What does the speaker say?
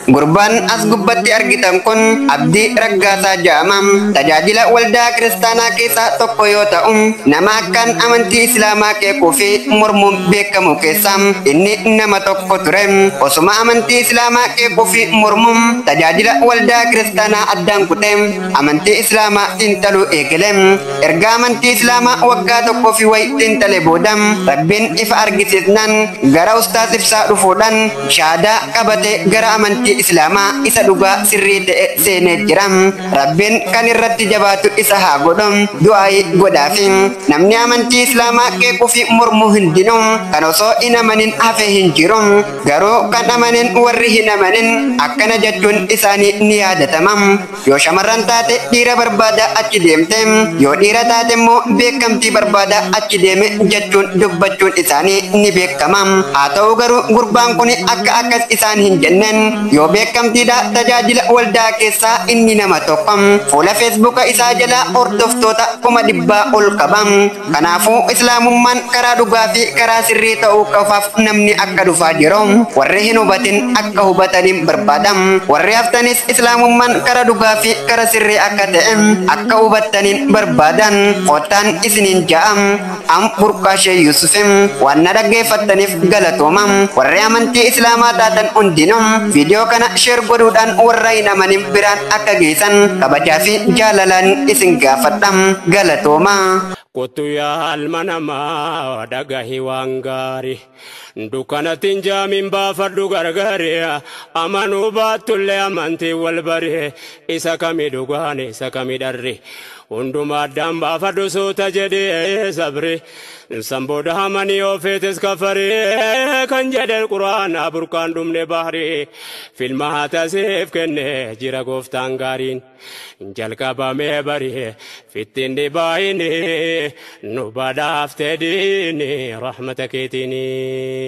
Gurbaan as gubbatti argitan kun Abdii Raggaasaa jedhamam. Tajaajila waldaa kiristaanaa keessaa tokko yoo ta'u, nama akkaan amantii Islaamaa qeequu fi mormuun beekamu keessaa inni nama tokko ture. Osuma amantii Islaamaa qeequu fi mormuun tajaajila waldaa kiristaanaa addaan kutee amantii Islaamaa xiinxaluu eegale. Erga amantii Islaamaa waggaa tokkoo fi wayi xiinxalee booda Rabbiin ifa argisiisnaan gara ustaas ibsaa dhufuudhaan shahaadaa qabatee gara amantii Islaamaa isa dhugaa sirrii ta'e seenee jira. Rabbiin kan irratti jabaatu isa haa godhu. Du'aayi godhaafi namni amantii Islaamaa qeequu fi mormuu hundinuu kan osoo hin amanin hafee hin jiru. Garuu kan amanin warri hin amanin akkana jechuun isaanii ni yaadatama. Yoo shamarran taate dhiira barbaada achi deemte, yoo dhiira taate immoo beekamtii barbaada achi deeme jechuun dubbachuun isaanii ni beekama. Haa ta'u garuu gurbaan kun akka akkas isaan hin jenneen yoo beekamtiidha tajaajila waldaa keessaa inni nama tokko fuula feesbuuka isaa jala hordoftoota 100,000 ol qaba. Kanaafuu islaamummaan karaa dhugaa fi karaa sirrii ta'uu qofaaf namni akka dhufaa jiru warri hin hubatin akka hubataniin barbaada. Warri haftanis islaamummaan karaa dhugaa fi karaa sirrii akka ta'e akka hubataniin barbaadan qottaan isiniin ja'am. Am burqaashee Yusufim waan na dhaggeeffattaniif galatooma. Warri amantii Islaamaa taatan hundinuu viidiyoo kana sheer godhuudhaan warra hin amanin biraan akka geessan kabajaa fi jaalalaan isin gaafadha. Galatooma. Kottu yaa ilma namaa dhagahi waan gaarii dukkanatiin jaamiin baafadhu gargaaree amanuu baattullee amantii wal baree isa kamii dhugaan isa kamii dharri hundumaa addaan baafadhu suuta jedhee sabri sanbooda hamanii oofeetis kafaree kan jedhe quraanaa burqaan dhumne bahrii filma haatasiif kenne jira gooftaan gaariin jalqabamee barii fittiin dhibaayini nu badhaaftee diini rahmata keetiini.